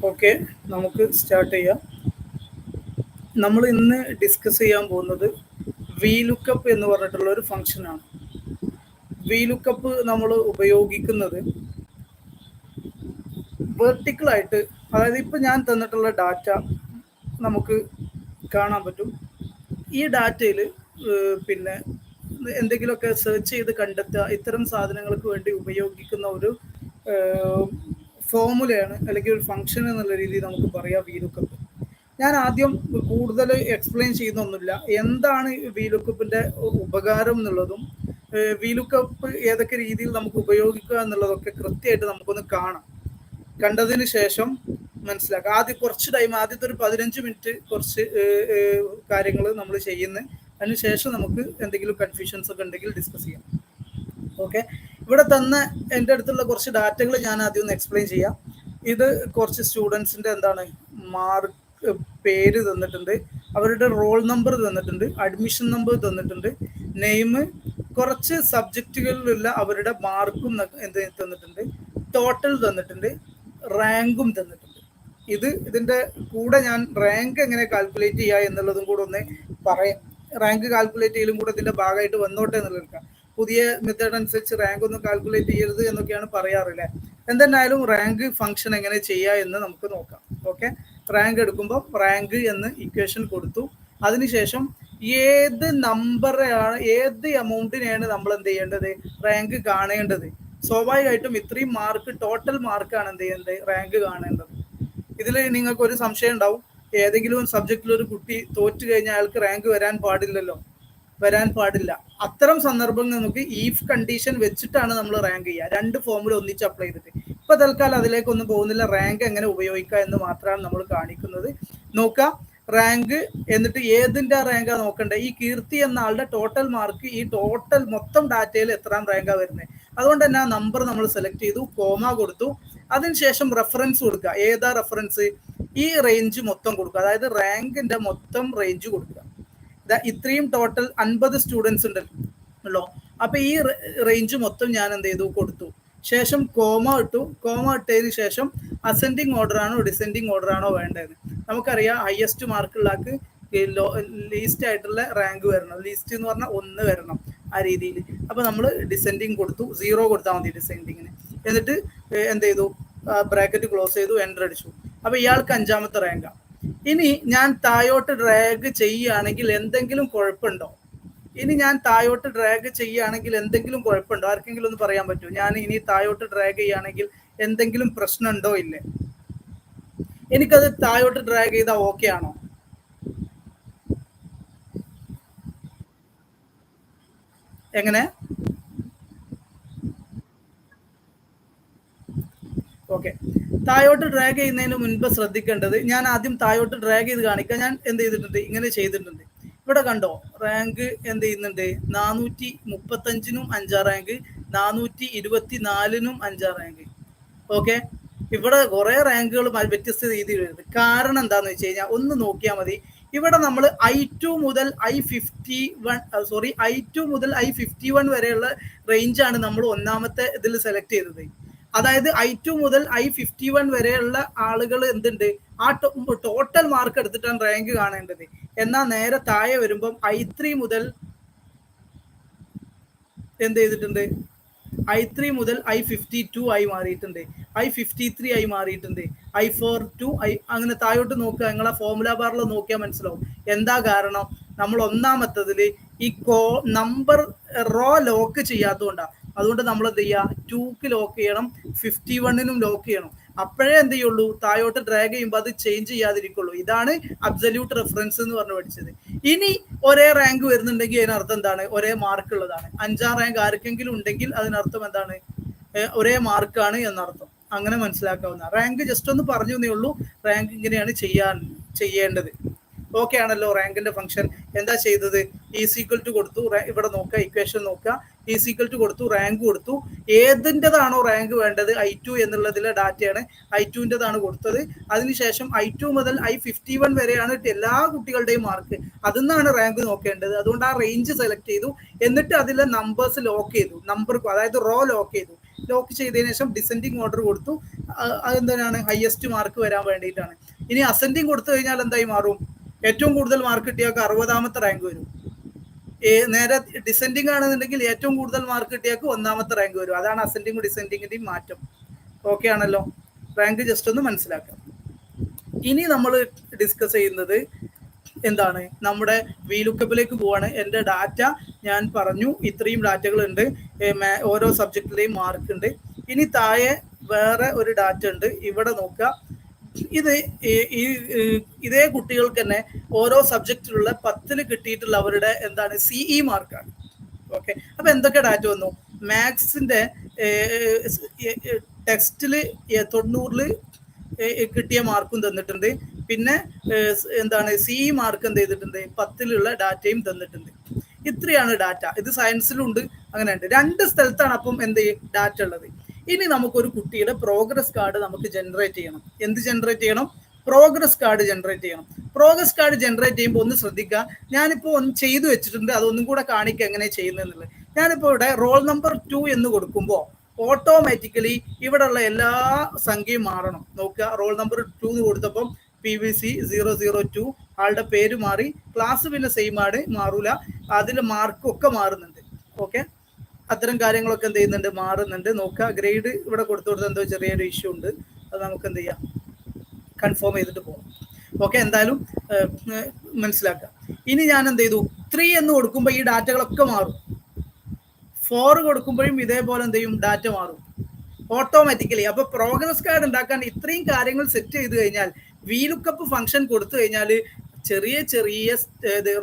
Okay, നമുക്ക് start ചെയ്യാം. നമ്മൾ ഇന്ന് ഡിസ്കസ് ചെയ്യാൻ പോകുന്നത് വി ലുക്കപ്പ് എന്ന് പറഞ്ഞിട്ടുള്ള ഒരു ഫംഗ്ഷനാണ്. വി ലുക്കപ്പ് നമ്മൾ ഉപയോഗിക്കുന്നത് വെർട്ടിക്കലായിട്ട്, അതായത് ഇപ്പം ഞാൻ തന്നിട്ടുള്ള ഡാറ്റ നമുക്ക് കാണാൻ പറ്റും. ഈ ഡാറ്റയിൽ പിന്നെ എന്തെങ്കിലുമൊക്കെ സെർച്ച് ചെയ്ത് കണ്ടെത്തുക, ഇത്തരം സാധനങ്ങൾക്ക് വേണ്ടി ഉപയോഗിക്കുന്ന ഒരു ഫോമുലയാണ് അല്ലെങ്കിൽ ഒരു ഫംഗ്ഷൻ എന്നുള്ള രീതിയിൽ നമുക്ക് പറയാം വി ലുക്കപ്പ്. ഞാൻ ആദ്യം കൂടുതൽ എക്സ്പ്ലെയിൻ ചെയ്യുന്നൊന്നുമില്ല, എന്താണ് വി ലുക്കപ്പിൻ്റെ ഉപകാരം എന്നുള്ളതും വി ലുക്കപ്പ് ഏതൊക്കെ രീതിയിൽ നമുക്ക് ഉപയോഗിക്കുക എന്നുള്ളതൊക്കെ കൃത്യമായിട്ട് നമുക്കൊന്ന് കാണാം. കണ്ടതിന് ശേഷം മനസ്സിലാക്കാം. ആദ്യം കുറച്ച് ടൈം, ആദ്യത്തെ ഒരു 15 മിനിറ്റ് കുറച്ച് കാര്യങ്ങൾ നമ്മൾ ചെയ്യുന്നത്. അതിനുശേഷം നമുക്ക് എന്തെങ്കിലും കൺഫ്യൂഷൻസ് ഒക്കെ ഉണ്ടെങ്കിൽ ഡിസ്കസ് ചെയ്യാം. ഓക്കെ, ഇവിടെ തന്ന എൻ്റെ അടുത്തുള്ള കുറച്ച് ഡാറ്റകൾ ഞാൻ ആദ്യം ഒന്ന് എക്സ്പ്ലെയിൻ ചെയ്യാം. ഇത് കുറച്ച് സ്റ്റുഡൻസിൻ്റെ എന്താണ് മാർക്ക് പേര് തന്നിട്ടുണ്ട്, അവരുടെ റോൾ നമ്പർ തന്നിട്ടുണ്ട്, അഡ്മിഷൻ നമ്പർ തന്നിട്ടുണ്ട്, നെയിം, കുറച്ച് സബ്ജക്റ്റുകളിലുള്ള അവരുടെ മാർക്കും എന്ത് തന്നിട്ടുണ്ട്, ടോട്ടൽ തന്നിട്ടുണ്ട്, റാങ്കും തന്നിട്ടുണ്ട്. ഇതിൻ്റെ കൂടെ ഞാൻ റാങ്ക് എങ്ങനെ കാൽക്കുലേറ്റ് ചെയ്യുക എന്നുള്ളതും കൂടെ ഒന്ന് പറയാം. റാങ്ക് കാൽക്കുലേറ്റ് ചെയ്യലും കൂടെ ഇതിൻ്റെ ഭാഗമായിട്ട് വന്നോട്ടെ എന്നുള്ളതാണ്. പുതിയ മെത്തേഡ് അനുസരിച്ച് റാങ്ക് ഒന്നും കാൽക്കുലേറ്റ് ചെയ്യരുത് എന്നൊക്കെയാണ് പറയാറില്ലേ. എന്തെന്നായാലും റാങ്ക് ഫംഗ്ഷൻ എങ്ങനെ ചെയ്യുക എന്ന് നമുക്ക് നോക്കാം. ഓക്കെ, റാങ്ക് എടുക്കുമ്പോൾ റാങ്ക് എന്ന് ഇക്വേഷൻ കൊടുത്തു. അതിനുശേഷം ഏത് നമ്പറാണ്, ഏത് എമൗണ്ടിനെയാണ് നമ്മൾ എന്ത് ചെയ്യേണ്ടത്, റാങ്ക് കാണേണ്ടത്. സ്വാഭാവികമായിട്ടും ഇത്രയും മാർക്ക്, ടോട്ടൽ മാർക്കാണ് എന്ത് ചെയ്യേണ്ടത്, റാങ്ക് കാണേണ്ടത്. ഇതിൽ നിങ്ങൾക്ക് ഒരു സംശയം ഉണ്ടാവും, ഏതെങ്കിലും സബ്ജക്റ്റിൽ ഒരു കുട്ടി തോറ്റു കഴിഞ്ഞാൽ അയാൾക്ക് റാങ്ക് വരാൻ പാടില്ലല്ലോ. വരാൻ പാടില്ല. അത്തരം സന്ദർഭങ്ങൾ നമുക്ക് ഈഫ് കണ്ടീഷൻ വെച്ചിട്ടാണ് നമ്മൾ റാങ്ക് ചെയ്യുക. രണ്ട് ഫോമുല ഒന്നിച്ച് അപ്ലൈ ചെയ്തിട്ട്. ഇപ്പൊ തൽക്കാലം അതിലേക്കൊന്നും പോകുന്നില്ല. റാങ്ക് എങ്ങനെ ഉപയോഗിക്കുക എന്ന് മാത്രമാണ് നമ്മൾ കാണിക്കുന്നത്. നോക്കാം റാങ്ക്, എന്നിട്ട് ഏതിൻ്റെ റാങ്കാണ് നോക്കേണ്ടത്. ഈ കീർത്തി എന്ന ആളുടെ ടോട്ടൽ മാർക്ക്, ഈ ടോട്ടൽ മൊത്തം ഡാറ്റയിൽ എത്രാം റാങ്കാണ് വരുന്നത്. അതുകൊണ്ട് തന്നെ ആ നമ്പർ നമ്മൾ സെലക്ട് ചെയ്തു, കോമ കൊടുത്തു. അതിനുശേഷം റെഫറൻസ് കൊടുക്കുക. ഏതാ റെഫറൻസ്, ഈ റേഞ്ച് മൊത്തം കൊടുക്കുക, അതായത് റാങ്കിന്റെ മൊത്തം റേഞ്ച് കൊടുക്കുക. ഇത്രയും ടോട്ടൽ 50 സ്റ്റുഡൻസ് ഉണ്ടല്ലോ. അപ്പൊ ഈ റേഞ്ച് മൊത്തം ഞാൻ എന്ത് ചെയ്തു, കൊടുത്തു. ശേഷം കോമ ഇട്ടു. കോമ ഇട്ടതിന് ശേഷം അസെൻഡിങ് ഓർഡർ ആണോ ഡിസെൻഡിങ് ഓർഡർ ആണോ വേണ്ടത്. നമുക്കറിയാം ഹയസ്റ്റ് മാർക്കുള്ളാക്ക് ലീസ്റ്റ് ആയിട്ടുള്ള റാങ്ക് വരണം. ലീസ്റ്റ് എന്ന് പറഞ്ഞാൽ 1 വരണം, ആ രീതിയിൽ. അപ്പൊ നമ്മൾ ഡിസെൻഡിങ് കൊടുത്തു, 0 കൊടുത്താൽ മതി ഡിസെൻഡിങ്ങിന്. എന്നിട്ട് എന്ത് ചെയ്തു, ബ്രാക്കറ്റ് ക്ലോസ് ചെയ്തു, എൻ്റർ അടിച്ചു. അപ്പൊ ഇയാൾക്ക് 5ാമത്തെ റാങ്കാണ്. ഇനി ഞാൻ താഴോട്ട് ഡ്രാഗ് ചെയ്യുകയാണെങ്കിൽ എന്തെങ്കിലും കുഴപ്പമുണ്ടോ? എന്തെങ്കിലും കുഴപ്പമുണ്ടോ? ആർക്കെങ്കിലും ഒന്ന് പറയാൻ പറ്റുമോ? ഞാൻ ഇനി താഴോട്ട് ഡ്രാഗ് ചെയ്യുകയാണെങ്കിൽ എന്തെങ്കിലും പ്രശ്നമുണ്ടോ ഇല്ലേ? എനിക്കത് താഴോട്ട് ഡ്രാഗ് ചെയ്താൽ ഓക്കെ ആണോ? എങ്ങനെ? ഓക്കെ, താഴോട്ട് ഡ്രാഗ് ചെയ്യുന്നതിന് മുൻപ് ശ്രദ്ധിക്കേണ്ടത്, ഞാൻ ആദ്യം താഴോട്ട് ഡ്രാഗ് ചെയ്ത് കാണിക്കാം. ഞാൻ എന്ത് ചെയ്തിട്ടുണ്ട്, ഇങ്ങനെ ചെയ്തിട്ടുണ്ട്. ഇവിടെ കണ്ടോ, റാങ്ക് എന്ത് ചെയ്യുന്നുണ്ട്, 435-നും 5 റാങ്ക്, 424-നും 5 റാങ്ക്. ഓക്കെ, ഇവിടെ കുറെ റാങ്കുകൾ വ്യത്യസ്ത രീതിയിൽ വരുന്നത്. കാരണം എന്താന്ന് വെച്ച് കഴിഞ്ഞാൽ ഒന്ന് നോക്കിയാൽ മതി. ഇവിടെ നമ്മൾ I2 മുതൽ I51 വരെയുള്ള റേഞ്ചാണ് നമ്മൾ ഒന്നാമത്തെ ഇതിൽ സെലക്ട് ചെയ്തത്. അതായത് I2 മുതൽ I51 വരെയുള്ള ആളുകൾ എന്തുണ്ട്, ആ ടോട്ടൽ മാർക്ക് എടുത്തിട്ടാണ് റാങ്ക് കാണേണ്ടത്. എന്നാൽ നേരെ താഴെ വരുമ്പം I3 മുതൽ എന്ത് ചെയ്തിട്ടുണ്ട്, I3 മുതൽ I52 ആയി മാറിയിട്ടുണ്ട്, I53 ആയി മാറിയിട്ടുണ്ട്, I42 അങ്ങനെ താഴോട്ട് നോക്കുക. നിങ്ങളെ ഫോർമുല ബാറിൽ നോക്കിയാൽ മനസ്സിലാവും. എന്താ കാരണം, നമ്മൾ ഒന്നാമത്തതിൽ ഈ നമ്പർ റോ ലോക്ക് ചെയ്യാത്തതുകൊണ്ടാണ്. അതുകൊണ്ട് നമ്മൾ എന്ത് ചെയ്യുക, 2ക്ക് ലോക്ക് ചെയ്യണം, 51-നും ലോക്ക് ചെയ്യണം. അപ്പോഴേ എന്ത് ചെയ്യുള്ളൂ, താഴോട്ട് ഡ്രാഗ് ചെയ്യുമ്പോൾ അത് ചേഞ്ച് ചെയ്യാതിരിക്കുള്ളൂ. ഇതാണ് അബ്സല്യൂട്ട് റെഫറൻസ് എന്ന് പറഞ്ഞ് പഠിച്ചത്. ഇനി ഒരേ റാങ്ക് വരുന്നുണ്ടെങ്കിൽ അതിനർത്ഥം എന്താണ്, ഒരേ മാർക്ക് ഉള്ളതാണ്. 5ാം റാങ്ക് ആർക്കെങ്കിലും ഉണ്ടെങ്കിൽ അതിനർത്ഥം എന്താണ്, ഒരേ മാർക്കാണ് എന്നർത്ഥം. അങ്ങനെ മനസ്സിലാക്കാവുന്ന. റാങ്ക് ജസ്റ്റ് ഒന്ന് പറഞ്ഞു തന്നേ ഉള്ളൂ. റാങ്ക് ഇങ്ങനെയാണ് ചെയ്യേണ്ടത്. ഓക്കെ ആണല്ലോ. റാങ്കിന്റെ ഫംഗ്ഷൻ എന്താ ചെയ്തത്, ഈസ് ഈക്വൽ ടു കൊടുത്തു. ഇവിടെ നോക്കുക, ഇക്വേഷൻ നോക്കുക. ഈസ് ഈക്വൽ ടു കൊടുത്തു, റാങ്ക് കൊടുത്തു. ഏതിൻ്റെതാണോ റാങ്ക് വേണ്ടത്, I2 എന്നുള്ളതിലെ ഡാറ്റയാണ്, I2ൻ്റെതാണ് കൊടുത്തത്. അതിനുശേഷം I2 മുതൽ I51 വരെയാണ് എല്ലാ കുട്ടികളുടെയും മാർക്ക്. അതിന്നാണ് റാങ്ക് നോക്കേണ്ടത്. അതുകൊണ്ട് ആ റേഞ്ച് സെലക്ട് ചെയ്തു. എന്നിട്ട് അതിലെ നമ്പേഴ്സ് ലോക്ക് ചെയ്തു, നമ്പർ അതായത് റോ ലോക്ക് ചെയ്തു. ലോക്ക് ചെയ്തതിനു ശേഷം ഡിസെൻഡിങ് ഓർഡർ കൊടുത്തു. അതെന്താണ്, ഹയസ്റ്റ് മാർക്ക് വരാൻ വേണ്ടിയിട്ടാണ്. ഇനി അസെൻഡിങ് കൊടുത്തു കഴിഞ്ഞാൽ എന്തായി മാറും? ഏറ്റവും കൂടുതൽ മാർക്ക് കിട്ടിയാൽ 60ാമത്തെ റാങ്ക് വരും. നേരെ ഡിസെൻഡിങ് ആണെന്നുണ്ടെങ്കിൽ ഏറ്റവും കൂടുതൽ മാർക്ക് കിട്ടിയാൽ 1ാമത്തെ റാങ്ക് വരും. അതാണ് അസെൻഡിങ്ങും ഡിസെൻഡിങ്ങിന്റെയും മാറ്റം. ഓക്കെ ആണല്ലോ? റാങ്ക് ജസ്റ്റ് ഒന്ന് മനസ്സിലാക്കാം. ഇനി നമ്മൾ ഡിസ്കസ് ചെയ്യുന്നത് എന്താണ്, നമ്മുടെ VLOOKUPലേക്ക് പോവാണ്. എൻ്റെ ഡാറ്റ ഞാൻ പറഞ്ഞു, ഇത്രയും ഡാറ്റകൾ ഉണ്ട്, ഓരോ സബ്ജക്റ്റിലെയും മാർക്ക് ഉണ്ട്. ഇനി താഴെ വേറെ ഒരു ഡാറ്റ ഉണ്ട്, ഇവിടെ നോക്കുക. ഇത് ഇതേ കുട്ടികൾക്ക് തന്നെ ഓരോ സബ്ജക്റ്റിലുള്ള 10ൽ കിട്ടിയിട്ടുള്ള അവരുടെ എന്താണ് CE മാർക്കാണ്. ഓക്കെ, അപ്പൊ എന്തൊക്കെ ഡാറ്റ വന്നു? മാത്സിന്റെ ടെക്സ്റ്റില് 90ൽ കിട്ടിയ മാർക്കും തന്നിട്ടുണ്ട്. പിന്നെ എന്താണ് CE മാർക്ക് എന്ത് ചെയ്തിട്ടുണ്ട്, 10ലുള്ള ഡാറ്റയും തന്നിട്ടുണ്ട്. ഇത്രയാണ് ഡാറ്റ. ഇത് സയൻസിലുണ്ട്, അങ്ങനെയുണ്ട്. 2 സ്ഥലത്താണ് അപ്പം എന്ത് ഡാറ്റ ഉള്ളത്. ഇനി നമുക്കൊരു കുട്ടിയുടെ പ്രോഗ്രസ് കാർഡ് നമുക്ക് ജനറേറ്റ് ചെയ്യണം. എന്ത് ജനറേറ്റ് ചെയ്യണം? പ്രോഗ്രസ് കാർഡ് ജനറേറ്റ് ചെയ്യണം. പ്രോഗ്രസ് കാർഡ് ജനറേറ്റ് ചെയ്യുമ്പോൾ ഒന്ന് ശ്രദ്ധിക്കുക. ഞാനിപ്പോൾ ഒന്ന് ചെയ്തു വെച്ചിട്ടുണ്ട്, അതൊന്നും കൂടെ കാണിക്കുക എങ്ങനെ ചെയ്യുന്നതെന്നുള്ളത്. ഞാനിപ്പോൾ ഇവിടെ റോൾ നമ്പർ 2 എന്ന് കൊടുക്കുമ്പോൾ ഓട്ടോമാറ്റിക്കലി ഇവിടെയുള്ള എല്ലാ സംഖ്യയും മാറണം. നോക്കുക, റോൾ നമ്പർ 2 എന്ന് കൊടുത്തപ്പം PVC 002, ആളുടെ പേര് മാറി, ക്ലാസ് പിന്നെ സെയിം ആണ്, മാറൂല. അതിൽ മാർക്കും ഒക്കെ മാറുന്നുണ്ട്. ഓക്കെ, അത്തരം കാര്യങ്ങളൊക്കെ എന്ത് ചെയ്യുന്നുണ്ട്, മാറുന്നുണ്ട്. നോക്കുക, ഗ്രേഡ് ഇവിടെ കൊടുത്തു എന്തോ ചെറിയൊരു ഇഷ്യൂ ഉണ്ട്, അത് നമുക്ക് എന്ത് ചെയ്യാം, കൺഫേം ചെയ്തിട്ട് പോകാം. ഓക്കെ, എന്തായാലും മനസ്സിലാക്കാം. ഇനി ഞാൻ എന്ത് ചെയ്തു, 3 എന്ന് കൊടുക്കുമ്പോൾ ഈ ഡാറ്റകളൊക്കെ മാറും. 4 കൊടുക്കുമ്പോഴും ഇതേപോലെ എന്ത് ചെയ്യും, ഡാറ്റ മാറും ഓട്ടോമാറ്റിക്കലി. അപ്പൊ പ്രോഗ്രസ് കാർഡ് ഉണ്ടാക്കാൻ ഇത്രയും കാര്യങ്ങൾ സെറ്റ് ചെയ്ത് കഴിഞ്ഞാൽ, VLOOKUP ഫംഗ്ഷൻ കൊടുത്തു കഴിഞ്ഞാൽ ചെറിയ ചെറിയ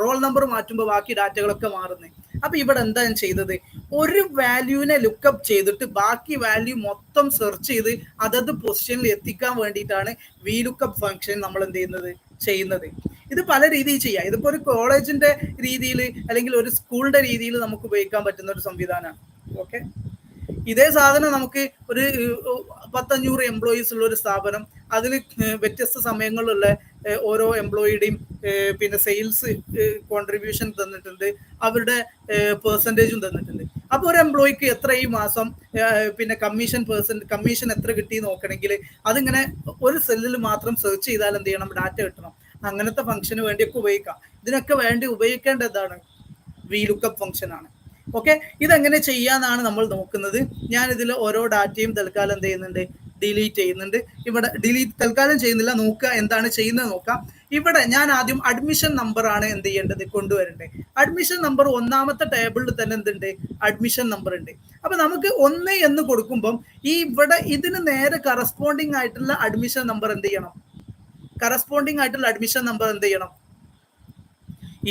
റോൾ നമ്പർ മാറ്റുമ്പോൾ ബാക്കി ഡാറ്റകളൊക്കെ മാറുന്നത്. അപ്പൊ ഇവിടെ എന്താ ഞാൻ ചെയ്തത്, ഒരു വാല്യൂവിനെ ലുക്കപ്പ് ചെയ്തിട്ട് ബാക്കി വാല്യൂ മൊത്തം സെർച്ച് ചെയ്ത് അതത് പൊസിഷനിൽ എത്തിക്കാൻ വേണ്ടിയിട്ടാണ് VLOOKUP ഫംഗ്ഷൻ നമ്മൾ എന്ത് ചെയ്യുന്നത്. ഇത് പല രീതിയിൽ ചെയ്യാം. ഇതിപ്പോ ഒരു കോളേജിന്റെ രീതിയിൽ അല്ലെങ്കിൽ ഒരു സ്കൂളിന്റെ രീതിയിൽ നമുക്ക് ഉപയോഗിക്കാൻ പറ്റുന്ന ഒരു സംവിധാനമാണ്. ഓക്കെ, ഇതേ സാധനം നമുക്ക് ഒരു 100-500 എംപ്ലോയീസ് ഉള്ള ഒരു സ്ഥാപനം, അതിൽ വ്യത്യസ്ത സമയങ്ങളിലുള്ള ഓരോ എംപ്ലോയിയുടെയും പിന്നെ സെയിൽസ് കോൺട്രിബ്യൂഷൻ തന്നിട്ടുണ്ട്, അവരുടെ പെർസെൻറ്റേജും തന്നിട്ടുണ്ട്. അപ്പോൾ ഒരു എംപ്ലോയിക്ക് എത്ര ഈ മാസം പിന്നെ കമ്മീഷൻ എത്ര കിട്ടി നോക്കണമെങ്കിൽ അതിങ്ങനെ ഒരു സെല്ലിൽ മാത്രം സെർച്ച് ചെയ്താൽ എന്ത് ചെയ്യണം, ഡാറ്റ കിട്ടണം. അങ്ങനത്തെ ഫംഗ്ഷന് വേണ്ടിയൊക്കെ ഉപയോഗിക്കാം. ഇതിനൊക്കെ വേണ്ടി ഉപയോഗിക്കേണ്ട എന്താണ്, VLOOKUP ഫംഗ്ഷൻ ആണ്. ഓക്കെ, ഇതെങ്ങനെ ചെയ്യാന്നാണ് നമ്മൾ നോക്കുന്നത്. ഞാൻ ഇതിൽ ഓരോ ഡാറ്റയും തൽക്കാലം എന്ത് ചെയ്യുന്നുണ്ട്, ഡിലീറ്റ് ചെയ്യുന്നുണ്ട്. ഇവിടെ ഡിലീറ്റ് തൽക്കാലം ചെയ്യുന്നില്ല, നോക്കുക എന്താണ് ചെയ്യുന്നത് നോക്കാം. ഇവിടെ ഞാൻ ആദ്യം അഡ്മിഷൻ നമ്പർ ആണ് എന്ത് ചെയ്യേണ്ടത്, കൊണ്ടുവരേണ്ടത്. അഡ്മിഷൻ നമ്പർ 1ാമത്തെ ടേബിളിൽ തന്നെ എന്തുണ്ട്, അഡ്മിഷൻ നമ്പർ ഉണ്ട്. അപ്പൊ നമുക്ക് 1 എന്ന് കൊടുക്കുമ്പം ഈ ഇവിടെ ഇതിന് നേരെ കറസ്പോണ്ടിങ് ആയിട്ടുള്ള അഡ്മിഷൻ നമ്പർ എന്ത് ചെയ്യണം,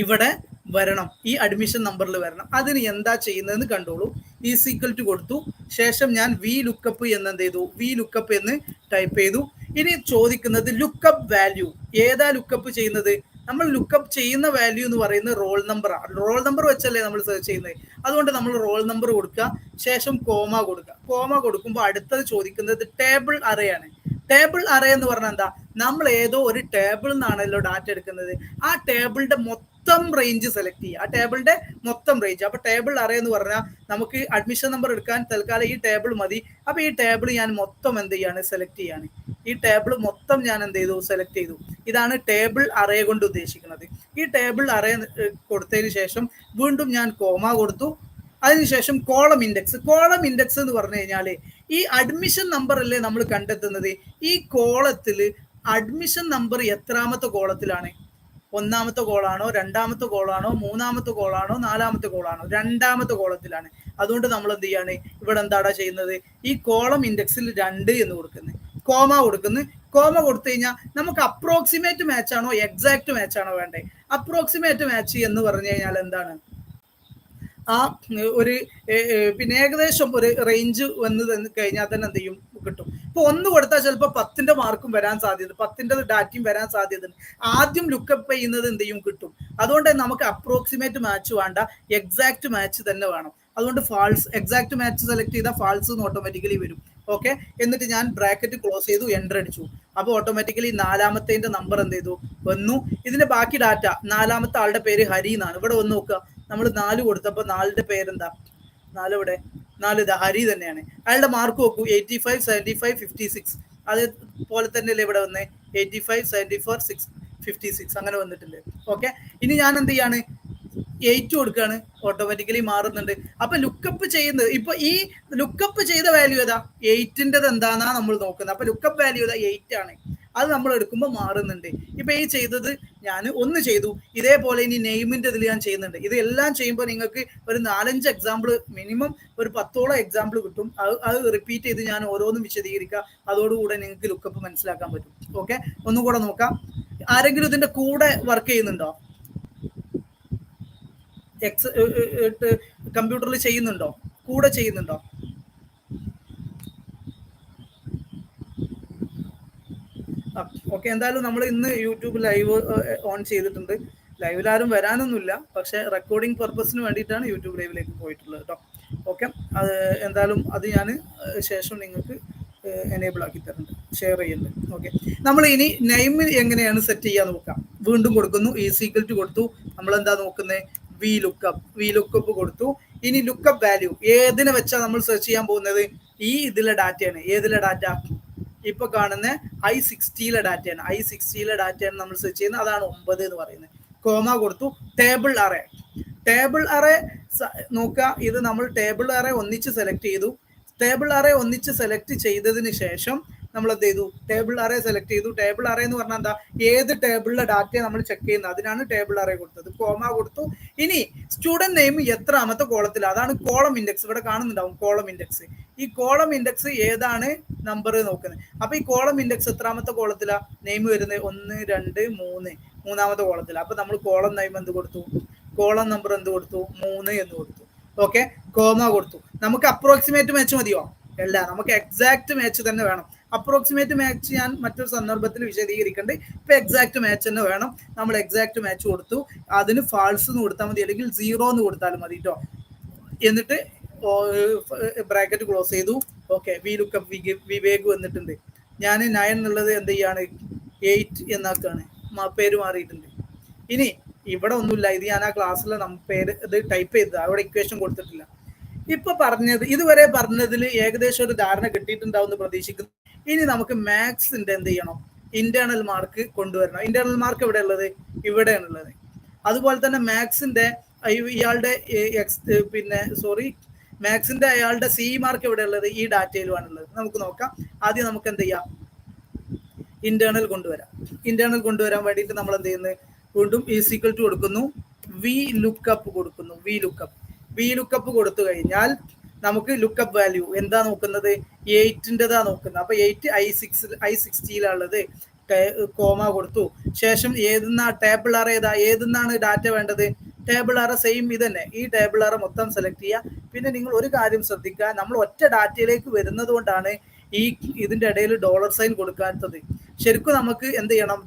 ഇവിടെ വരണം, ഈ അഡ്മിഷൻ നമ്പറിൽ വരണം. അതിന് എന്താ ചെയ്യുന്നതെന്ന് കണ്ടോളൂ. ഈസ് ഈക്വൽ ടു കൊടുത്തു, ശേഷം ഞാൻ VLOOKUP എന്ന് എന്ത് ചെയ്തു, VLOOKUP എന്ന് ടൈപ്പ് ചെയ്തു. ഇനി ചോദിക്കുന്നത് ലുക്കപ്പ് വാല്യൂ. ഏതാ ലുക്കപ്പ് ചെയ്യുന്നത്? നമ്മൾ ലുക്കപ്പ് ചെയ്യുന്ന വാല്യൂ എന്ന് പറയുന്നത് റോൾ നമ്പറാണ്. റോൾ നമ്പർ വെച്ചല്ലേ നമ്മൾ സെർച്ച് ചെയ്യുന്നത്. അതുകൊണ്ട് നമ്മൾ റോൾ നമ്പർ കൊടുക്കുക, ശേഷം കോമ കൊടുക്കുക. കോമ കൊടുക്കുമ്പോൾ അടുത്തത് ചോദിക്കുന്നത് ടേബിൾ അറേ ആണ്. ടേബിൾ അറേ എന്ന് പറഞ്ഞാൽ എന്താ, നമ്മൾ ഏതോ ഒരു ടേബിളിൽ നിന്നാണല്ലോ ഡാറ്റ എടുക്കുന്നത്. ആ ടേബിളിന്റെ മൊത്തം റേഞ്ച് സെലക്ട് ചെയ്യുക, ആ ടേബിളിന്റെ മൊത്തം റേഞ്ച്. അപ്പൊ ടേബിൾ അറേ എന്ന് പറഞ്ഞാൽ നമുക്ക് അഡ്മിഷൻ നമ്പർ എടുക്കാൻ തൽക്കാലം ഈ ടേബിൾ മതി. അപ്പൊ ഈ ടേബിൾ ഞാൻ മൊത്തം എന്ത് ചെയ്യാണ്, സെലക്ട് ചെയ്യാണ്. ഈ ടേബിൾ മൊത്തം ഞാൻ എന്ത് ചെയ്തു, സെലക്ട് ചെയ്തു. ഇതാണ് ടേബിൾ അറേ കൊണ്ട് ഉദ്ദേശിക്കുന്നത്. ഈ ടേബിൾ അറേ കൊടുത്തതിന് ശേഷം വീണ്ടും ഞാൻ കോമ കൊടുത്തു. അതിനുശേഷം കോളം ഇൻഡെക്സ് എന്ന് പറഞ്ഞു കഴിഞ്ഞാൽ ഈ അഡ്മിഷൻ നമ്പർ അല്ലേ നമ്മൾ കണ്ടെത്തുന്നത്. ഈ കോളത്തിൽ അഡ്മിഷൻ നമ്പർ എത്രാമത്തെ കോളത്തിലാണ്? 1ാമത്തെ കോളാണോ, 2ാമത്തെ കോളാണോ, 3ാമത്തെ കോളാണോ, 4ാമത്തെ കോളാണോ? 2ാമത്തെ കോളത്തിലാണ്. അതുകൊണ്ട് നമ്മൾ എന്ത് ചെയ്യാണ്, ഇവിടെ എന്താണ് ചെയ്യുന്നത്, ഈ കോളം ഇൻഡെക്സിൽ 2 എന്ന് കൊടുക്കുന്നത്, കോമ കൊടുക്കുന്നു. കോമ കൊടുത്തു കഴിഞ്ഞാൽ നമുക്ക് അപ്രോക്സിമേറ്റ് മാച്ച് ആണോ എക്സാക്ട് മാച്ച് ആണോ വേണ്ടേ? അപ്രോക്സിമേറ്റ് മാച്ച് എന്ന് പറഞ്ഞു കഴിഞ്ഞാൽ എന്താണ്, ആ ഒരു പിന്നെ ഏകദേശം ഒരു റേഞ്ച് വന്ന് കഴിഞ്ഞാൽ തന്നെ എന്ത് ചെയ്യും, കിട്ടും. ഇപ്പൊ 1 കൊടുത്താൽ ചിലപ്പോൾ 10ന്റെ മാർക്കും വരാൻ സാധ്യത, 10ന്റെ ഡാറ്റയും വരാൻ സാധ്യതയുണ്ട്. ആദ്യം ലുക്കപ്പ് ചെയ്യുന്നത് എന്ത് ചെയ്യും, കിട്ടും. അതുകൊണ്ട് നമുക്ക് അപ്രോക്സിമേറ്റ് മാച്ച് വേണ്ട, എക്സാക്ട് മാച്ച് തന്നെ വേണം. അതുകൊണ്ട് ഫാൾസ്, എക്സാക്ട് മാച്ച് സെലക്ട് ചെയ്താൽ ഫാൾസ് എന്ന് ഓട്ടോമാറ്റിക്കലി വരും. ഓക്കെ, എന്നിട്ട് ഞാൻ ബ്രാക്കറ്റ് ക്ലോസ് ചെയ്തു, എൻ്റർ അടിച്ചു. അപ്പോൾ ഓട്ടോമാറ്റിക്കലി നാലാമത്തെ നമ്പർ എന്ത് ചെയ്തു വന്നു. ഇതിന്റെ ബാക്കി ഡാറ്റ, നാലാമത്തെ ആളുടെ പേര് ഹരി എന്നാണ്. ഇവിടെ വന്ന് നോക്കുക, നമ്മൾ 4 കൊടുത്തപ്പോൾ 4ന്റെ പേരെന്താ, 4 ഇവിടെ, 4 ഇതാ ഹരി തന്നെയാണ്. അയാളുടെ മാർക്ക് നോക്കൂ, 85, 75, 56. അതേപോലെ തന്നെയല്ലേ ഇവിടെ വന്നേ, 85, 74, 56 അങ്ങനെ വന്നിട്ടുണ്ട്. ഓക്കെ, ഇനി ഞാൻ എന്ത് ചെയ്യാണ്, 8 കൊടുക്കുകയാണ്, ഓട്ടോമാറ്റിക്കലി മാറുന്നുണ്ട്. അപ്പൊ ലുക്കപ്പ് ചെയ്യുന്നത്, ഇപ്പൊ ഈ ലുക്കപ്പ് ചെയ്ത വാല്യൂ ഏതാ, 8ൻ്റെത് എന്താന്നാ നമ്മൾ നോക്കുന്നത്. അപ്പൊ ലുക്കപ്പ് വാല്യൂ ഏതാ, 8 ആണ്. അത് നമ്മൾ എടുക്കുമ്പോൾ മാറുന്നുണ്ട്. ഇപ്പൊ ഈ ചെയ്തത് ഞാൻ ഒന്ന് ചെയ്തു, ഇതേപോലെ ഇനി നെയിമിന്റെ ഇതിൽ ഞാൻ ചെയ്യുന്നുണ്ട്. ഇതെല്ലാം ചെയ്യുമ്പോൾ നിങ്ങൾക്ക് ഒരു 4-5 എക്സാമ്പിൾ, മിനിമം ഒരു 10ഓളം എക്സാമ്പിൾ കിട്ടും. അത് റിപ്പീറ്റ് ചെയ്ത് ഞാൻ ഓരോന്നും വിശദീകരിക്കുക. അതോടുകൂടെ നിങ്ങൾക്ക് ലുക്കപ്പ് മനസ്സിലാക്കാൻ പറ്റും. ഓക്കെ, ഒന്നും കൂടെ നോക്കാം. ആരെങ്കിലും ഇതിന്റെ കൂടെ വർക്ക് ചെയ്യുന്നുണ്ടോ, കമ്പ്യൂട്ടറിൽ ചെയ്യുന്നുണ്ടോ, കൂടെ ചെയ്യുന്നുണ്ടോ? ഓക്കെ, എന്തായാലും നമ്മൾ ഇന്ന് യൂട്യൂബ് ലൈവ് ഓൺ ചെയ്തിട്ടുണ്ട്. ലൈവിൽ ആരും വരാനൊന്നുമില്ല, പക്ഷെ റെക്കോർഡിംഗ് പർപ്പസിന് വേണ്ടിയിട്ടാണ് യൂട്യൂബ് ലൈവിലേക്ക് പോയിട്ടുള്ളത് കേട്ടോ. ഓക്കെ, അത് എന്തായാലും അത് ഞാൻ ശേഷം നിങ്ങൾക്ക് എനേബിൾ ആക്കി തരുന്നുണ്ട്, ഷെയർ ചെയ്യുന്നുണ്ട്. ഓക്കെ, നമ്മൾ ഇനി നെയിം എങ്ങനെയാണ് സെറ്റ് ചെയ്യാൻ നോക്കാം. വീണ്ടും കൊടുക്കുന്നു, ഈക്വൽ ടു കൊടുത്തു. നമ്മൾ എന്താ നോക്കുന്നത്, വി ലുക്കപ്പ് കൊടുത്തു. ഇനി ലുക്കപ്പ് വാല്യൂ ഏതിനെ വെച്ചാൽ നമ്മൾ സെർച്ച് ചെയ്യാൻ പോകുന്നത്, ഈ ഇതിലെ ഡാറ്റയാണ്. ഏതിലെ ഡാറ്റ, ഇപ്പൊ കാണുന്ന I60 ഡാറ്റയാണ് നമ്മൾ സെർച്ച് ചെയ്യുന്നത്. അതാണ് 9 എന്ന് പറയുന്നത്. കോമ കൊടുത്തു, ടേബിൾ അറേ നോക്കുക. ഇത് നമ്മൾ ടേബിൾ അറേ ഒന്നിച്ച് സെലക്ട് ചെയ്തു. ടേബിൾ അറേ ഒന്നിച്ച് സെലക്ട് ചെയ്തതിന് ശേഷം നമ്മൾ എന്ത് ചെയ്തു, ടേബിൾ അറേ സെലക്ട് ചെയ്തു. ടേബിൾ അറേ എന്ന് പറഞ്ഞാൽ എന്താ, ഏത് ടേബിളിലെ ഡാറ്റ നമ്മൾ ചെക്ക് ചെയ്യുന്നത്, അതിനാണ് ടേബിൾ അറേ കൊടുത്തത്. കോമ കൊടുത്തു. ഇനി സ്റ്റുഡന്റ് നെയിം എത്രാമത്തെ കോളത്തിൽ, അതാണ് കോളം ഇൻഡെക്സ്. ഇവിടെ കാണുന്നുണ്ടാവും കോളം ഇൻഡെക്സ്. ഈ കോളം ഇൻഡെക്സ് ഏതാണ് നമ്പർ നോക്കുന്നത്. അപ്പൊ ഈ കോളം ഇൻഡെക്സ് എത്രാമത്തെ കോളത്തിലാ നെയിം വരുന്നത്, 1, 2, 3, മൂന്നാമത്തെ കോളത്തിലാണ്. അപ്പൊ നമ്മൾ കോളം നെയിം എന്ത് കൊടുത്തു, കോളം നമ്പർ എന്ത് കൊടുത്തു, 3 എന്ന് കൊടുത്തു. ഓക്കെ, കോമ കൊടുത്തു. നമുക്ക് അപ്രോക്സിമേറ്റ് മാച്ച് മതിയോ, അല്ല, നമുക്ക് എക്സാക്ട് മാച്ച് തന്നെ വേണം. അപ്രോക്സിമേറ്റ് മാച്ച് ഞാൻ മറ്റൊരു സന്ദർഭത്തിൽ വിശദീകരിക്കേണ്ടത്. ഇപ്പൊ എക്സാക്ട് മാച്ച് തന്നെ വേണം. നമ്മൾ എക്സാക്ട് മാച്ച് കൊടുത്തു. അതിന് ഫാൾസ് എന്ന് കൊടുത്താൽ മതി, അല്ലെങ്കിൽ 0 എന്ന് കൊടുത്താലും മതി കേട്ടോ. എന്നിട്ട് ബ്രാക്കറ്റ് ക്ലോസ് ചെയ്തു. ഓക്കെ, വി ലുക്കപ്പ് വിവേക് വന്നിട്ടുണ്ട്. ഞാൻ 9 എന്നുള്ളത് എന്ത് ചെയ്യാണ്, 8 എന്നാക്കാണ്, പേര് മാറിയിട്ടുണ്ട്. ഇനി ഇവിടെ ഒന്നുമില്ല, ഇത് ഞാൻ ആ ക്ലാസ്സിലെ പേര് ഇത് ടൈപ്പ് ചെയ്തത്, അവിടെ ഇക്വേഷൻ കൊടുത്തിട്ടില്ല. ഇപ്പൊ പറഞ്ഞത്, ഇതുവരെ പറഞ്ഞതിൽ ഏകദേശം ഒരു ധാരണ കിട്ടിയിട്ടുണ്ടാവും എന്ന് പ്രതീക്ഷിക്കുന്നു. ഇനി നമുക്ക് മാത്സിന്റെ എന്ത് ചെയ്യണം, ഇന്റേണൽ മാർക്ക് കൊണ്ടുവരണം. ഇന്റേണൽ മാർക്ക് എവിടെ ഉള്ളത്, ഇവിടെയാണുള്ളത്. അതുപോലെ തന്നെ മാത്സിന്റെ ഇയാളുടെ മാത്സിന്റെ അയാളുടെ സി മാർക്ക് എവിടെ ഉള്ളത്, ഈ ഡാറ്റയിലുമാണുള്ളത്. നമുക്ക് നോക്കാം. ആദ്യം നമുക്ക് എന്ത് ചെയ്യാം, ഇന്റേണൽ കൊണ്ടുവരാൻ വേണ്ടിയിട്ട് നമ്മൾ എന്ത് ചെയ്യുന്നത്, വീണ്ടും ഈക്വൽ ടു കൊടുക്കുന്നു, വി ലുക്കപ്പ് കൊടുക്കുന്നു. വി ലുക്കപ്പ് കൊടുത്തു കഴിഞ്ഞാൽ നമുക്ക് ലുക്കപ്പ് വാല്യൂ എന്താ നോക്കുന്നത്, 8ൻ്റെതാ നോക്കുന്നത്. അപ്പൊ 8 I60 കോമ കൊടുത്തു. ശേഷം ടേബിൾ അറേ ഏതെന്നാണ് ഡാറ്റ വേണ്ടത്, ടേബിൾ അറേ സെയിം ഇത് തന്നെ. ഈ ടേബിൾ അറേ മൊത്തം സെലക്ട് ചെയ്യുക. പിന്നെ നിങ്ങൾ ഒരു കാര്യം ശ്രദ്ധിക്കുക, നമ്മൾ ഒറ്റ ഡാറ്റയിലേക്ക് വരുന്നത് കൊണ്ടാണ് ഇതിന്റെ ഇടയിൽ $സൈൻ കൊടുക്കാത്തത്. ശരിക്കും നമുക്ക് എന്ത് ചെയ്യണം,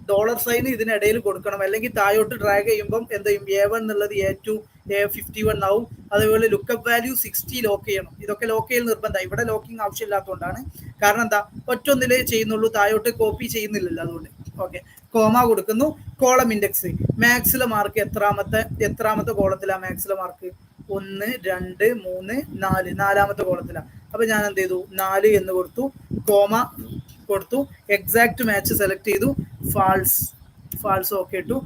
ഡോളർ സൈൻ ഇതിനിടയിൽ കൊടുക്കണം. അല്ലെങ്കിൽ താഴോട്ട് ഡ്രാഗ് ചെയ്യുമ്പോൾ എന്ത് ചെയ്യും, A1 എന്നുള്ളത് A2, A51 ആവും. അതേപോലെ ലുക്കപ്പ് വാല്യൂ 60 ലോക്ക് ചെയ്യണം. ഇതൊക്കെ ലോക്ക് ചെയ്യൽ നിർബന്ധം. ഇവിടെ ലോക്കിംഗ് ആവശ്യമില്ലാത്തതുകൊണ്ടാണ്. കാരണം എന്താ, ഒറ്റൊന്നിലേ ചെയ്യുന്നുള്ളൂ, താഴോട്ട് കോപ്പി ചെയ്യുന്നില്ലല്ലോ, അതുകൊണ്ട്. ഓക്കെ, കോമ കൊടുക്കുന്നു. കോളം ഇൻഡെക്സ്, മാത്സിലെ മാർക്ക് എത്രാമത്തെ കോളത്തിലാണ് മാത്സിലെ മാർക്ക്, 1, 2, 3, 4, നാലാമത്തെ കോളത്തിലാണ്. അപ്പൊ ഞാൻ എന്ത് ചെയ്തു, 4 എന്ന് കൊടുത്തു. കോമ കൊടുത്തു. എക്സാക്ട് മാച്ച് സെലക്ട് ചെയ്തു. ഫാൾസ് ഓക്കെ ഇട്ടു.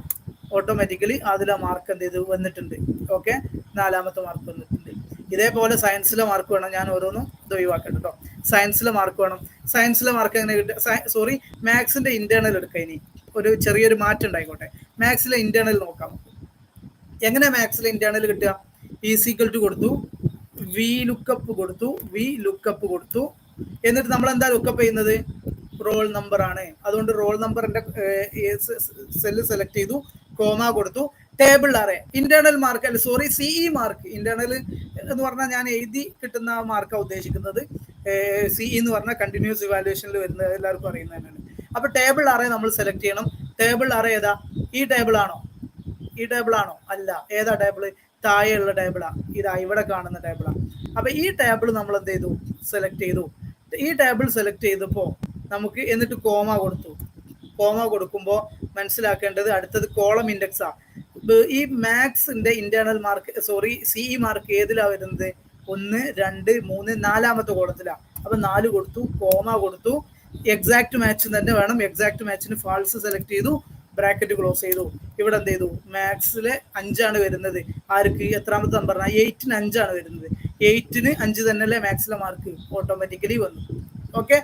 ഓട്ടോമാറ്റിക്കലി അതിലെ മാർക്ക് എന്ത് ചെയ്തു വന്നിട്ടുണ്ട്. ഓക്കെ, 4ാമത്തെ മാർക്ക് വന്നിട്ടുണ്ട്. ഇതേപോലെ സയൻസിലെ മാർക്ക് വേണം. ഞാൻ ഓരോന്നും ഇത് ഒഴിവാക്കട്ടെ കേട്ടോ. സയൻസിലെ മാർക്ക് വേണം. സയൻസിലെ മാർക്ക് എങ്ങനെ കിട്ടുക, മാത്സിന്റെ ഇന്റേണൽ എടുക്കുക. ഇനി ഒരു ചെറിയൊരു മാറ്റം ഉണ്ടായിക്കോട്ടെ. മാത്സിലെ ഇന്റേണൽ നോക്കാം. എങ്ങനെ മാത്സിലെ ഇന്റേണൽ കിട്ടുക, ഈക്വൽ ടു കൊടുത്തു, വി ലുക്കപ്പ് കൊടുത്തു. എന്നിട്ട് നമ്മൾ എന്താ ലുക്കപ്പ് ചെയ്യുന്നത്, റോൾ നമ്പർ ആണ്. അതുകൊണ്ട് റോൾ നമ്പറിന്റെ സെല്ല് സെലക്ട് ചെയ്തു. കോമ കൊടുത്തു. Table array internal mark CE mark. Internal എന്ന് പറഞ്ഞാൽ ഞാൻ എഴുതി കിട്ടുന്ന മാർക്കാണ് ഉദ്ദേശിക്കുന്നത്. സിഇ എന്ന് പറഞ്ഞാൽ കണ്ടിന്യൂസ് ഇവാലുവേഷനിൽ വരുന്നത് എല്ലാവർക്കും അറിയുന്നതന്നെയാണ്. അപ്പൊ ടേബിൾ അറേ നമ്മൾ സെലക്ട് ചെയ്യണം. ടേബിൾ അറേ ഏതാ, ഈ ടേബിൾ ആണോ, അല്ല, ഏതാ ടേബിൾ, താഴെയുള്ള ടേബിളാണ്, ഇതാ ഇവിടെ കാണുന്ന ടേബിളാണ്. അപ്പൊ ഈ ടേബിൾ നമ്മൾ എന്ത് ചെയ്തു, സെലക്ട് ചെയ്തു. ഈ ടേബിൾ സെലക്ട് ചെയ്തപ്പോൾ നമുക്ക് എന്നിട്ട് കോമ കൊടുത്തു. കോമ കൊടുക്കുമ്പോൾ മനസ്സിലാക്കേണ്ടത് അടുത്തത് കോളം ഇൻഡെക്സാ. ഈ മാത്സിന്റെ internal mark, sorry CE mark ഏതിലാ വരുന്നത്? 1, 2, 3, 4ാമത്തെ കോളത്തിലാണ്. അപ്പൊ 4 കൊടുത്തു, കോമ കൊടുത്തു. എക്സാക്ട് മാച്ച് തന്നെ വേണം. എക്സാക്ട് മാച്ചിന് ഫാൾസ് സെലക്ട് ചെയ്തു, ബ്രാക്കറ്റ് ക്ലോസ് ചെയ്തു. ഇവിടെ എന്ത് ചെയ്തു, മാത്സിലെ 5ആണ് വരുന്നത്. ആർക്ക്? എത്രാമത്തെ നമ്പറിനാ? 8ന് 5ആണ് വരുന്നത്. 8ന് 5 തന്നെയല്ലേ മാത്സിലെ മാർക്ക്? ഓട്ടോമാറ്റിക്കലി വന്നു. ഓക്കെ,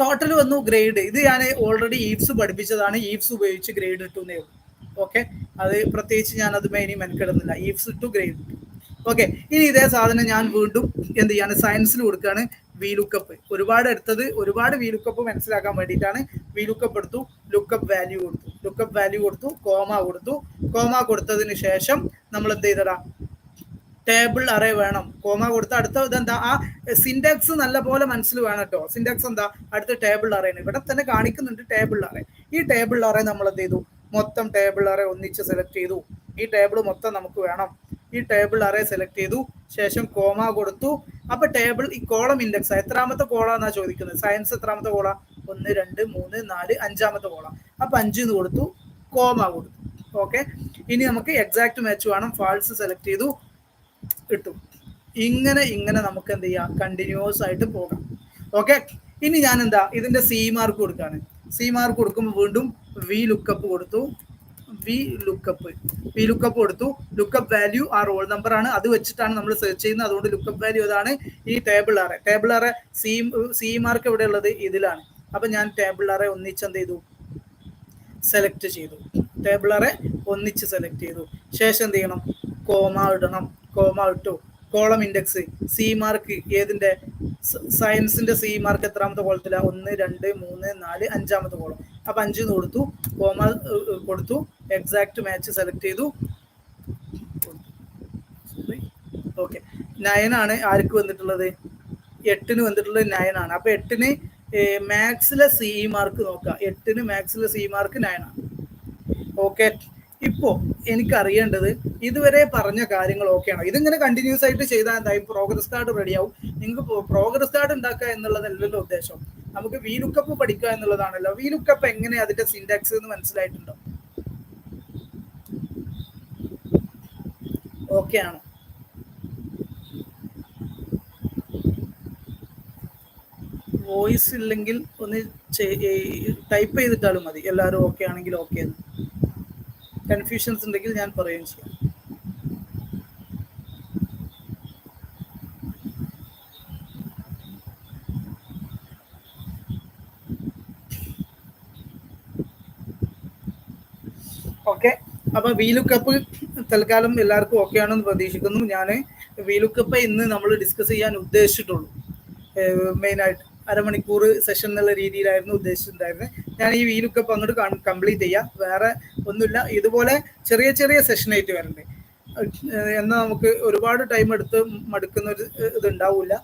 ടോട്ടൽ വന്നു. ഗ്രേഡ് ഇത് ഞാൻ ഓൾറെഡി ഈവ്സ് പഠിപ്പിച്ചതാണ്. ഈവ്സ് ഉപയോഗിച്ച് ഗ്രേഡ് ഇട്ടുന്നേ ഉള്ളൂ. ഓക്കെ, അത് പ്രത്യേകിച്ച് ഞാൻ അത് ഇനി മെനക്കെടുന്നില്ല. ഈവ്സ് ഇട്ടു, ഗ്രേഡ് ഇട്ടു. ഓക്കെ, ഇനി ഇതേ സാധനം ഞാൻ വീണ്ടും എന്ത് ചെയ്യാണ്, സയൻസിൽ കൊടുക്കുകയാണ്. വി ലുക്കപ്പ് ഒരുപാട് എടുത്തത്, ഒരുപാട് വി ലുക്കപ്പ് മനസ്സിലാക്കാൻ വേണ്ടിയിട്ടാണ്. വി ലുക്കപ്പ് എടുത്തു, ലുക്കപ്പ് വാല്യൂ കൊടുത്തു, ലുക്കപ്പ് വാല്യൂ കൊടുത്തു, കോമ കൊടുത്തു. കോമ കൊടുത്തതിന് ശേഷം നമ്മൾ എന്ത് ചെയ്തടാ, ടേബിൾ അറേ വേണം. കോമ കൊടുത്ത അടുത്ത ഇതെന്താ, ആ സിൻടാക്സ് നല്ല പോലെ മനസ്സിൽ വേണം കേട്ടോ. സിൻടാക്സ് എന്താ, അടുത്ത ടേബിൾ അറേയാണ്. ഇവിടെ തന്നെ കാണിക്കുന്നുണ്ട് ടേബിൾ അറേ. ഈ ടേബിൾ അറേ നമ്മൾ എന്ത് ചെയ്തു, മൊത്തം ടേബിൾ അറേ ഒന്നിച്ച് സെലക്ട് ചെയ്തു. ഈ ടേബിൾ മൊത്തം നമുക്ക് വേണം. ഈ ടേബിൾ അറേ സെലക്ട് ചെയ്തു, ശേഷം കോമ കൊടുത്തു. അപ്പൊ ടേബിൾ ഈ കോളം ഇൻഡെക്സ് എത്രാമത്തെ കോളാന്നാ ചോദിക്കുന്നത്. സയൻസ് എത്രാമത്തെ കോള? 1, 2, 3, 4, 5ാമത്തെ കോള. അപ്പൊ 5 കൊടുത്തു, കോമ കൊടുത്തു. ഓക്കെ, ഇനി നമുക്ക് എക്സാക്ട് മാച്ച് വേണം. ഫാൾസ് സെലക്ട് ചെയ്തു, ഇട്ടു. ഇങ്ങനെ നമുക്ക് എന്ത് ചെയ്യാം, കണ്ടിന്യൂസ് ആയിട്ട് പോകാം. ഓക്കെ, ഇനി ഞാൻ എന്താ ഇതിന്റെ സി മാർക്ക് കൊടുക്കാണ്. സി മാർക്ക് കൊടുക്കുമ്പോൾ വീണ്ടും വി ലുക്കപ്പ് കൊടുത്തു. വി ലുക്കപ്പ് കൊടുത്തു. ലുക്കപ്പ് വാല്യൂ ആ റോൾ നമ്പർ ആണ്, അത് വെച്ചിട്ടാണ് നമ്മൾ സെർച്ച് ചെയ്യുന്നത്. അതുകൊണ്ട് ലുക്കപ്പ് വാല്യൂ ഏതാണ്? ഈ table array. Table array C mark എവിടെ ഉള്ളത്? ഇതിലാണ്. അപ്പൊ ഞാൻ ടേബിൾ അറേ ഒന്നിച്ച് എന്ത് ചെയ്തു, സെലക്ട് ചെയ്തു. ടേബിൾ അറേ ഒന്നിച്ച് സെലക്ട് ചെയ്തു. ശേഷം എന്ത് ചെയ്യണം, കോമ ഇടണം. കോമ ഇട്ടു. കോളം ഇൻഡെക്സ് സി മാർക്ക് ഏതിന്റെ? സയൻസിന്റെ സി മാർക്ക് എത്രാമത്തെ കോളത്തില? 1, 2, 3, 4, 5ാമത്തെ കോളം. അപ്പൊ 5 കൊടുത്തു, കോമ കൊടുത്തു, എക്സാക്ട് മാച്ച് സെലക്ട് ചെയ്തു. ഓക്കെ, 9 ആണ് ആർക്ക് വന്നിട്ടുള്ളത്? 8ന് വന്നിട്ടുള്ളത് 9 ആണ്. അപ്പൊ 8ന് മാത്സിലെ സി മാർക്ക് നോക്കുക. 8ന് മാത്സിലെ സി മാർക്ക് 9 ആണ്. ഓക്കെ, ഇപ്പോ എനിക്ക് അറിയേണ്ടത് ഇതുവരെ പറഞ്ഞ കാര്യങ്ങൾ ഓക്കെയാണോ? ഇതിങ്ങനെ കണ്ടിന്യൂസ് ആയിട്ട് ചെയ്താൽ എന്തായി, പ്രോഗ്രസ് കാർഡ് റെഡിയാവും. നിങ്ങൾക്ക് പ്രോഗ്രസ് കാർഡ് ഉണ്ടാക്കുക എന്നുള്ളതല്ലല്ലോ ഉദ്ദേശം. നമുക്ക് വി ലുക്കപ്പ് പഠിക്കുക എന്നുള്ളതാണല്ലോ. വി ലുക്കപ്പ് എങ്ങനെ അതിന്റെ സിൻടാക്സ് എന്ന് മനസ്സിലായിട്ടുണ്ടോ? ഓക്കെ ആണോ? വോയിസ് ഇല്ലെങ്കിൽ ഒന്ന് ടൈപ്പ് ചെയ്തിട്ടാലും മതി. എല്ലാവരും ഓക്കെ ആണെങ്കിൽ ഓക്കെ എന്ന്. കൺഫ്യൂഷൻസ് ഉണ്ടെങ്കിൽ ഞാൻ പറയുകയും ചെയ്യാം. ഓക്കെ, അപ്പൊ വി ലുക്കപ്പ് തൽക്കാലം എല്ലാവർക്കും ഓക്കെ ആണെന്ന് പ്രതീക്ഷിക്കുന്നു. ഞാൻ വി ലുക്കപ്പ് ഇന്ന് നമ്മൾ ഡിസ്കസ് ചെയ്യാൻ ഉദ്ദേശിച്ചിട്ടുള്ളൂ. മെയിനായിട്ട് അരമണിക്കൂർ സെഷൻ എന്നുള്ള രീതിയിലായിരുന്നു ഉദ്ദേശിച്ചിട്ടുണ്ടായിരുന്നത്. ഞാൻ ഈ വി ലുക്കപ്പ് അങ്ങോട്ട് കംപ്ലീറ്റ് ചെയ്യാം. വേറെ ഒന്നുമില്ല, ഇതുപോലെ ചെറിയ ചെറിയ സെഷനായിട്ട് വരണ്ടേ. എന്നാൽ നമുക്ക് ഒരുപാട് ടൈം എടുത്ത് മടുക്കുന്ന ഒരു ഇതുണ്ടാവില്ല.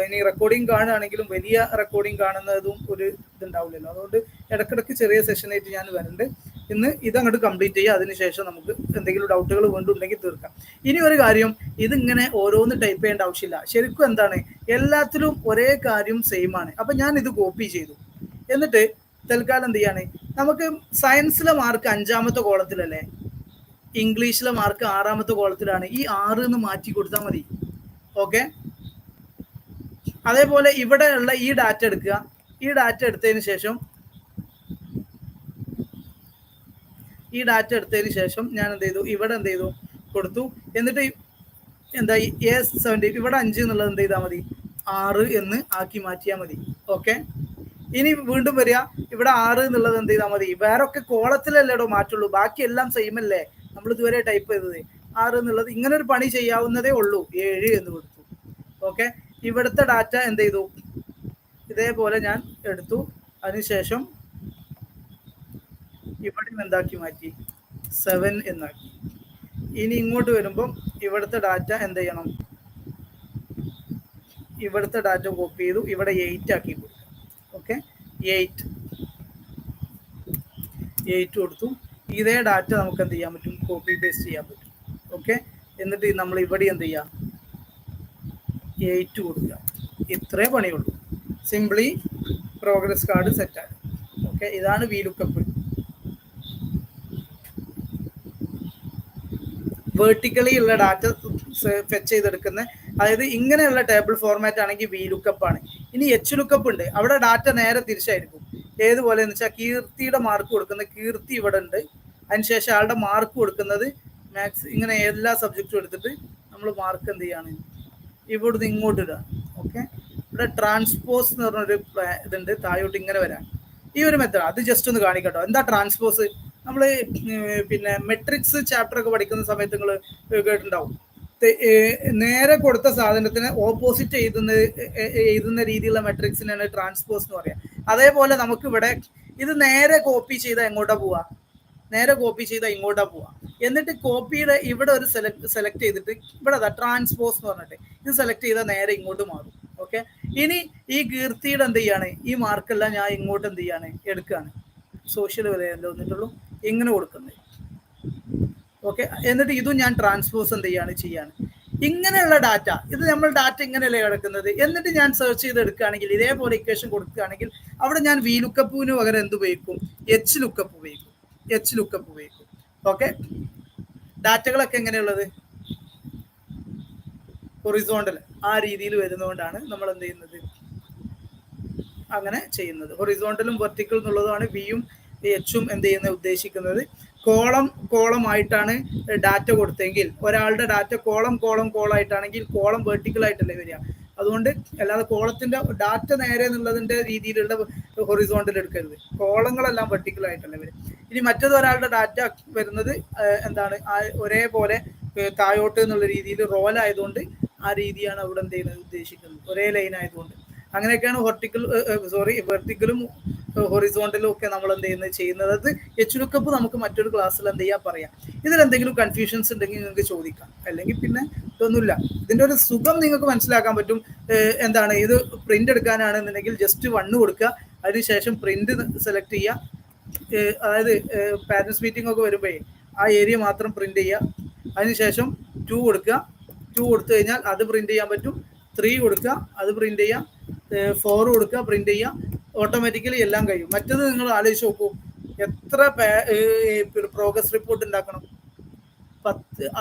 ഇനി റെക്കോർഡിങ് കാണുകയാണെങ്കിലും വലിയ റെക്കോർഡിങ് കാണുന്നതും ഒരു ഇതുണ്ടാവില്ലല്ലോ. അതുകൊണ്ട് ഇടയ്ക്കിടയ്ക്ക് ചെറിയ സെഷനായിട്ട് ഞാൻ വരുന്നുണ്ട്. ഇന്ന് ഇതങ്ങോട്ട് കംപ്ലീറ്റ് ചെയ്യുക. അതിനുശേഷം നമുക്ക് എന്തെങ്കിലും ഡൗട്ടുകൾ വീണ്ടും ഉണ്ടെങ്കിൽ തീർക്കാം. ഇനി ഒരു കാര്യം, ഇതിങ്ങനെ ഓരോന്ന് ടൈപ്പ് ചെയ്യേണ്ട ആവശ്യമില്ല. ശരിക്കും എന്താണ്, എല്ലാത്തിലും ഒരേ കാര്യം സെയിം ആണ്. അപ്പൊ ഞാൻ ഇത് കോപ്പി ചെയ്തു. എന്നിട്ട് തൽക്കാലം എന്ത് ചെയ്യാണ്, നമുക്ക് സയൻസിലെ മാർക്ക് 5ാമത്തെ കോളത്തിലല്ലേ, ഇംഗ്ലീഷിലെ മാർക്ക് 6ാമത്തെ കോളത്തിലാണ്. ഈ 6 എന്ന് മാറ്റി കൊടുത്താൽ മതി. ഓക്കെ, അതേപോലെ ഇവിടെ ഉള്ള ഈ ഡാറ്റ എടുക്കുക. ഈ ഡാറ്റ എടുത്തതിന് ശേഷം ഞാൻ എന്ത് ചെയ്തു, ഇവിടെ എന്ത് ചെയ്തു കൊടുത്തു. എന്നിട്ട് എന്താ A70 ഇവിടെ 5 എന്നുള്ളത് എന്ത് ചെയ്താൽ മതി, 6 എന്ന് ആക്കി മാറ്റിയാൽ മതി. ഓക്കെ, ഇനി വീണ്ടും വരിക. ഇവിടെ 6 എന്നുള്ളത് എന്ത് ചെയ്താൽ മതി, വേറെ ഒക്കെ കോളത്തിലല്ലേടോ മാറ്റുള്ളൂ, ബാക്കി എല്ലാം സെയിം അല്ലേ നമ്മൾ ഇതുവരെ ടൈപ്പ് ചെയ്തത്. 6 എന്നുള്ളത് ഇങ്ങനെ ഒരു പണി ചെയ്യാവുന്നതേ ഉള്ളൂ. 7 എന്ന് കൊടുത്തു. ഓക്കെ, ഇവിടുത്തെ ഡാറ്റ എന്ത് ചെയ്തു, ഇതേപോലെ ഞാൻ എടുത്തു. അതിനുശേഷം ഇവിടെ എന്താക്കി മാറ്റി, 7 എന്നാക്കി. ഇനി ഇങ്ങോട്ട് വരുമ്പം ഇവിടുത്തെ ഡാറ്റ എന്ത് ചെയ്യണം, ഇവിടുത്തെ ഡാറ്റ കോപ്പി ചെയ്തു, ഇവിടെ 8 ആക്കി കൊടുക്കുക. ഓക്കെ, 8 കൊടുത്തു. ഇതേ ഡാറ്റ നമുക്ക് എന്ത് ചെയ്യാൻ പറ്റും, കോപ്പി പേസ്റ്റ് ചെയ്യാൻ പറ്റും. ഓക്കെ, എന്നിട്ട് നമ്മൾ ഇവിടെ എന്ത് ചെയ്യുക, 8 കൊടുക്കുക. ഇത്രേ പണിയുള്ളൂ. സിംപ്ലി പ്രോഗ്രസ് കാർഡ് സെറ്റാണ്. ഓക്കെ, ഇതാണ് വി ലുക്കപ്പ്. വേർട്ടിക്കലി ഉള്ള ഡാറ്റ ഫെച്ച് ചെയ്തെടുക്കുന്ന, അതായത് ഇങ്ങനെയുള്ള ടേബിൾ ഫോർമാറ്റ് ആണെങ്കിൽ വി ലുക്കപ്പ് ആണ്. ഇനി എച്ച് ലുക്കപ്പ് ഉണ്ട്, അവിടെ ഡാറ്റ നേരെ തിരിച്ചായിരിക്കും. ഏതുപോലെ എന്ന് വെച്ചാൽ കീർത്തിയുടെ മാർക്ക് കൊടുക്കുന്നത്, കീർത്തി ഇവിടെ ഉണ്ട്, അതിനുശേഷം ആളുടെ മാർക്ക് കൊടുക്കുന്നത് മാത്സ്, ഇങ്ങനെ എല്ലാ സബ്ജക്റ്റും എടുത്തിട്ട് നമ്മൾ മാർക്ക് എന്ത് ചെയ്യാണ്, ഇവിടുന്ന് ഇങ്ങോട്ട് ഇടുക. ഓക്കെ, ഇവിടെ ട്രാൻസ്പോസ് എന്ന് പറഞ്ഞൊരു ഇതുണ്ട്, താഴോട്ട് ഇങ്ങനെ വരാൻ. ഈ ഒരു മെത്തേഡ് അത് ജസ്റ്റ് ഒന്ന് കാണിക്കട്ടോ. എന്താ ട്രാൻസ്പോസ്? നമ്മൾ പിന്നെ മെട്രിക്സ് ചാപ്റ്റർ ഒക്കെ പഠിക്കുന്ന സമയത്ത് നിങ്ങൾ കേട്ടിട്ടുണ്ടാവും, നേരെ കൊടുത്ത സാധനത്തിന് ഓപ്പോസിറ്റ് എഴുതുന്ന രീതിയിലുള്ള മെട്രിക്സിനാണ് ട്രാൻസ്പോസ് എന്ന് പറയാം. അതേപോലെ നമുക്ക് ഇവിടെ ഇത് നേരെ കോപ്പി ചെയ്താൽ എങ്ങോട്ടാ പോവാ, നേരെ കോപ്പി ചെയ്താൽ ഇങ്ങോട്ടാ പോവാ. എന്നിട്ട് കോപ്പിയുടെ ഇവിടെ ഒരു സെലക്ട് ചെയ്തിട്ട് ഇവിടെ അതാ ട്രാൻസ്പോസ് എന്ന് പറഞ്ഞിട്ട് ഇത് സെലക്ട് ചെയ്താൽ നേരെ ഇങ്ങോട്ട് മാറും. ഓക്കെ, ഇനി ഈ കീർത്തിയുടെ എന്ത് ചെയ്യാണ്, ഈ മാർക്കെല്ലാം ഞാൻ ഇങ്ങോട്ട് എന്ത് ചെയ്യാണ്, എടുക്കുകയാണ്. സോഷ്യൽ വിലയല്ലോ എന്നിട്ടുള്ളൂ ഇങ്ങനെ കൊടുക്കുന്നത്. ഓക്കെ, എന്നിട്ട് ഇതും ഞാൻ ട്രാൻസ്പോസ് എന്ത് ചെയ്യാണ്. ഇങ്ങനെയുള്ള ഡാറ്റ, ഇത് നമ്മൾ ഡാറ്റ ഇങ്ങനെയല്ലേ കിടക്കുന്നത്. എന്നിട്ട് ഞാൻ സെർച്ച് ചെയ്ത് എടുക്കുകയാണെങ്കിൽ, ഇതേപോലെ ഇക്വേഷൻ കൊടുക്കുകയാണെങ്കിൽ അവിടെ ഞാൻ വി ലുക്കപ്പിന് പകരം എന്ത് ഉപയോഗിക്കും, എച്ച് ലുക്കപ്പ് ഉപയോഗിക്കും. ഓക്കെ, ഡാറ്റകളൊക്കെ എങ്ങനെയുള്ളത്, ഹൊറിസോണ്ടൽ ആ രീതിയിൽ വരുന്നതുകൊണ്ടാണ് നമ്മൾ എന്ത് ചെയ്യുന്നത്, അങ്ങനെ ചെയ്യുന്നത്. ഹൊറിസോണ്ടലും വെർട്ടിക്കൽ എന്നുള്ളതാണ് വിയും എച്ചും എന്ത് ചെയ്യുന്നത്, ഉദ്ദേശിക്കുന്നത്. കോളം ആയിട്ടാണ് ഡാറ്റ കൊടുത്തെങ്കിൽ, ഒരാളുടെ ഡാറ്റ കോളം ആയിട്ടാണെങ്കിൽ കോളം വെർട്ടിക്കൽ ആയിട്ടല്ലേ വരിക. അതുകൊണ്ട് അല്ലാതെ കോളത്തിന്റെ ഡാറ്റ നേരെ എന്നുള്ളതിന്റെ രീതിയിലുള്ള ഹൊറിസോണ്ടൽ എടുക്കരുത്, കോളങ്ങളെല്ലാം വെർട്ടിക്കൽ ആയിട്ടല്ലേ വരും. ഇനി മറ്റേത് ഒരാളുടെ ഡാറ്റ വരുന്നത് എന്താണ്, ഒരേപോലെ താഴോട്ട് എന്നുള്ള രീതിയിൽ റോൽ ആയതുകൊണ്ട് ആ രീതിയാണ് അവിടെ എന്ത് ചെയ്യുന്നത്, ഉദ്ദേശിക്കുന്നത്, ഒരേ ലൈൻ ആയതുകൊണ്ട്. അങ്ങനെയൊക്കെയാണ് വെർട്ടിക്കലും ഹൊറിസോണ്ടലും ഒക്കെ നമ്മൾ എന്ത് ചെയ്യുന്നത്. അത് എച്ച് ലുക്കപ്പ് നമുക്ക് മറ്റൊരു ക്ലാസ്സിൽ എന്ത് ചെയ്യാൻ പറയാം. ഇതിലെന്തെങ്കിലും കൺഫ്യൂഷൻസ് ഉണ്ടെങ്കിൽ നിങ്ങൾക്ക് ചോദിക്കാം, അല്ലെങ്കിൽ പിന്നെ ഇതൊന്നുമില്ല. ഇതിന്റെ ഒരു സുഖം നിങ്ങൾക്ക് മനസ്സിലാക്കാൻ പറ്റും. എന്താണ്, ഇത് പ്രിന്റ് എടുക്കാനാണെന്നുണ്ടെങ്കിൽ ജസ്റ്റ് 1 കൊടുക്കുക, അതിനുശേഷം പ്രിന്റ് സെലക്ട് ചെയ്യുക. അതായത് പാരന്റ്സ് മീറ്റിംഗ് ഒക്കെ വരുമ്പോഴേ ആ ഏരിയ മാത്രം പ്രിന്റ് ചെയ്യുക. അതിനുശേഷം 2 കൊടുക്കുക. 2 കൊടുത്തു കഴിഞ്ഞാൽ അത് പ്രിന്റ് ചെയ്യാൻ പറ്റും. 3 കൊടുക്കുക, അത് പ്രിന്റ് ചെയ്യാം. 4 കൊടുക്കുക, പ്രിന്റ് ചെയ്യാം. ഓട്ടോമാറ്റിക്കലി എല്ലാം കഴിയും. മറ്റത് നിങ്ങൾ ആലോചിച്ച് നോക്കൂ, എത്ര പ്രോഗ്രസ് റിപ്പോർട്ട് ഉണ്ടാക്കണം.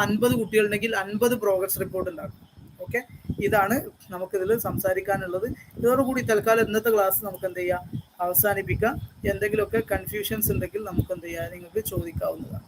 50 കുട്ടികളുണ്ടെങ്കിൽ 50 പ്രോഗ്രസ് റിപ്പോർട്ട് ഉണ്ടാക്കണം. ഓക്കെ, ഇതാണ് നമുക്കിതിൽ സംസാരിക്കാനുള്ളത്. ഇതോടുകൂടി തൽക്കാലം ഇന്നത്തെ ക്ലാസ് നമുക്ക് എന്ത് ചെയ്യാം, അവസാനിപ്പിക്കാം. എന്തെങ്കിലുമൊക്കെ കൺഫ്യൂഷൻസ് ഉണ്ടെങ്കിൽ നമുക്ക് എന്ത് ചെയ്യാം, നിങ്ങൾക്ക് ചോദിക്കാവുന്നതാണ്.